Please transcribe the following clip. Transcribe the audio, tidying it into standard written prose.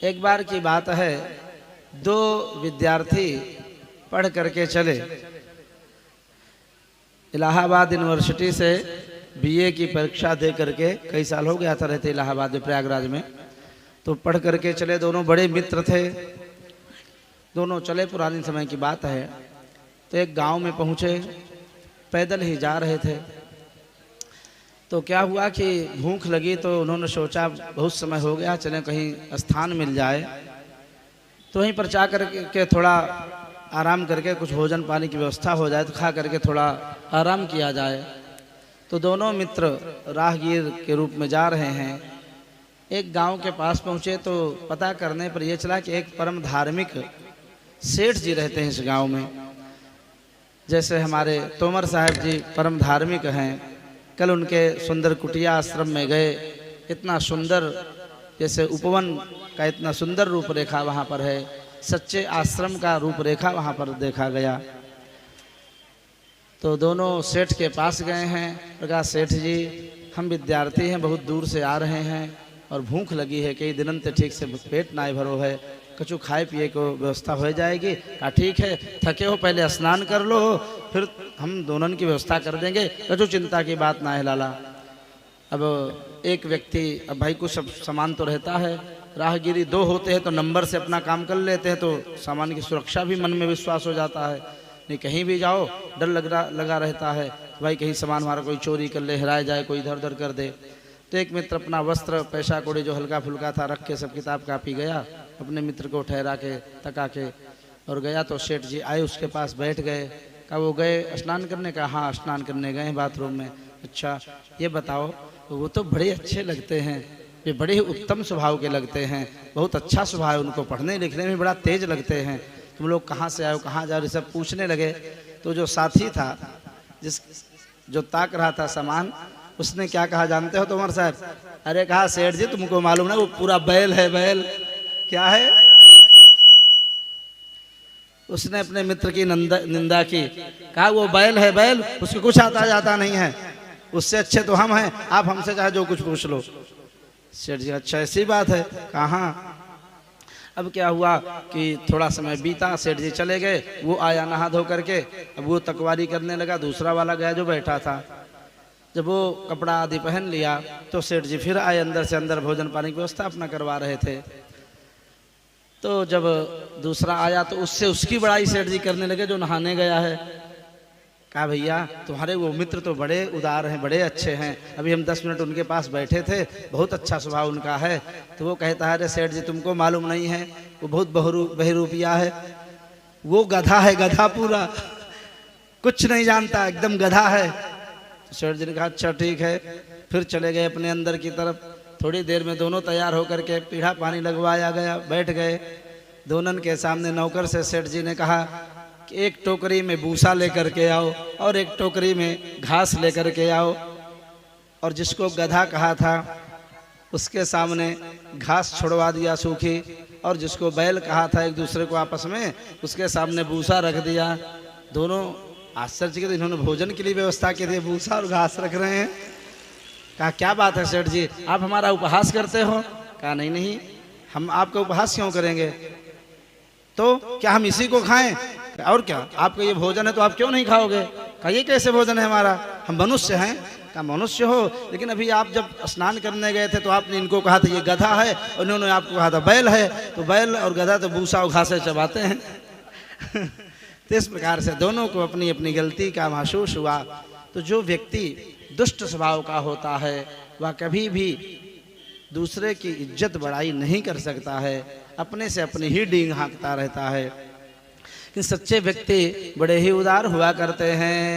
एक बार की बात है, दो विद्यार्थी पढ़ करके चले इलाहाबाद यूनिवर्सिटी से बीए की परीक्षा दे करके। कई साल हो गया था रहते इलाहाबाद में, प्रयागराज में। तो पढ़ करके चले, दोनों बड़े मित्र थे, दोनों चले, पुराने समय की बात है। तो एक गांव में पहुंचे, पैदल ही जा रहे थे। तो क्या हुआ कि भूख लगी, तो उन्होंने सोचा बहुत समय हो गया, चले कहीं स्थान मिल जाए तो वहीं पर जा करके थोड़ा आराम करके कुछ भोजन पानी की व्यवस्था हो जाए तो खा करके थोड़ा आराम किया जाए। तो दोनों मित्र राहगीर के रूप में जा रहे हैं। एक गांव के पास पहुंचे तो पता करने पर यह चला कि एक परम धार्मिक सेठ जी रहते हैं इस गांव में। जैसे हमारे तोमर साहब जी परम धार्मिक हैं, कल उनके सुंदर कुटिया आश्रम में गए। इतना सुंदर, जैसे उपवन का इतना सुंदर रूपरेखा वहाँ पर है, सच्चे आश्रम का रूपरेखा वहाँ पर देखा गया। तो दोनों सेठ के पास गए हैं, कहा सेठ जी हम विद्यार्थी हैं, बहुत दूर से आ रहे हैं और भूख लगी है, कई दिनों से ठीक से पेट ना भरो है, कछु खाए पिए को व्यवस्था हो जाएगी? कहा ठीक है, थके हो पहले स्नान कर लो, फिर हम दोनों की व्यवस्था कर देंगे, कछु चिंता की बात ना है लाला। अब एक व्यक्ति, अब भाई कुछ सामान तो रहता है, राहगीरी दो होते हैं तो नंबर से अपना काम कर लेते हैं, तो सामान की सुरक्षा भी मन में विश्वास हो जाता है। नहीं कहीं भी जाओ डर लगा रहता है, भाई कहीं सामान हमारा कोई चोरी कर ले, हेराए जाए, कोई इधर उधर कर दे। तो एक मित्र अपना वस्त्र पैसा कौड़ी जो हल्का फुल्का था रख के सब किताब कापी गया, अपने मित्र को ठहरा के तका के और गया। तो सेठ जी आए, उसके पास बैठ गए। कहा वो गए स्नान करने? का हाँ स्नान करने गए बाथरूम में। अच्छा ये बताओ, वो तो बड़े अच्छे लगते हैं, ये बड़े ही उत्तम स्वभाव के लगते हैं, बहुत अच्छा स्वभाव है उनको, पढ़ने लिखने में बड़ा तेज लगते हैं, तुम लोग कहाँ से आए हो, कहाँ जा रहे हो, सब पूछने लगे। तो जो साथी था, जो ताक रहा था सामान, उसने क्या कहा जानते हो तुम्हारे साहब? अरे कहा सेठ जी तुमको मालूम ना वो पूरा बैल है, बैल। क्या है? उसने अपने मित्र की निंदा की। कहा वो बैल है, बैल, उसको कुछ आता जाता नहीं है, उससे अच्छे तो हम हैं, आप हमसे चाहे जो कुछ पूछ लो। सेठ जी अच्छा ऐसी बात है? कहाँ? अब क्या हुआ कि थोड़ा समय बीता, सेठ जी चले गए, वो आया नहा धो करके। अब वो तकवारी करने लगा, दूसरा वाला गया जो बैठा था। जब वो कपड़ा आदि पहन लिया तो सेठ जी फिर आए, अंदर से अंदर भोजन पानी की व्यवस्था अपना करवा रहे थे। तो जब दूसरा आया तो उससे उसकी बड़ाई सेठ जी करने लगे जो नहाने गया है। कहा भैया तुम्हारे वो मित्र तो बड़े उदार हैं, बड़े अच्छे हैं, अभी हम 10 मिनट उनके पास बैठे थे, बहुत अच्छा स्वभाव उनका है। तो वो कहता है अरे सेठ जी तुमको मालूम नहीं है, वो बहुत बहरूपिया है, वो गधा है, गधा पूरा, कुछ नहीं जानता, एकदम गधा है। तो सेठ जी ने कहा अच्छा ठीक है। फिर चले गए अपने अंदर की तरफ। थोड़ी देर में दोनों तैयार होकर के पीढ़ा पानी लगवाया गया, बैठ गए। दोनों के सामने नौकर से सेठ जी ने कहा कि एक टोकरी में भूसा लेकर के आओ और एक टोकरी में घास लेकर के आओ। और जिसको गधा कहा था उसके सामने घास छोड़वा दिया सूखी, और जिसको बैल कहा था एक दूसरे को आपस में, उसके सामने भूसा रख दिया। दोनों आश्चर्य के, इन्होंने भोजन के लिए व्यवस्था की थी, भूसा और घास रख रहे हैं। कहा क्या बात है सेठ जी, आप हमारा उपहास करते हो? कहा नहीं नहीं, हम आपका उपहास क्यों करेंगे, तो क्या हम इसी को खाएं? और क्या आपका ये भोजन है तो आप क्यों नहीं खाओगे? कहा ये कैसे भोजन है हमारा, हम मनुष्य हैं। कहा मनुष्य हो, लेकिन अभी आप जब स्नान करने गए थे तो आपने इनको कहा था ये गधा है, और उन्होंने आपको कहा था बैल है, तो बैल और गधा तो भूसा और घासे चबाते हैं। तो इस प्रकार से दोनों को अपनी अपनी गलती का महसूस हुआ। तो जो व्यक्ति दुष्ट स्वभाव का होता है वह कभी भी दूसरे की इज्जत बढ़ाई नहीं कर सकता है, अपने से अपनी ही डींग हाँकता रहता है। कि सच्चे व्यक्ति बड़े ही उदार हुआ करते हैं।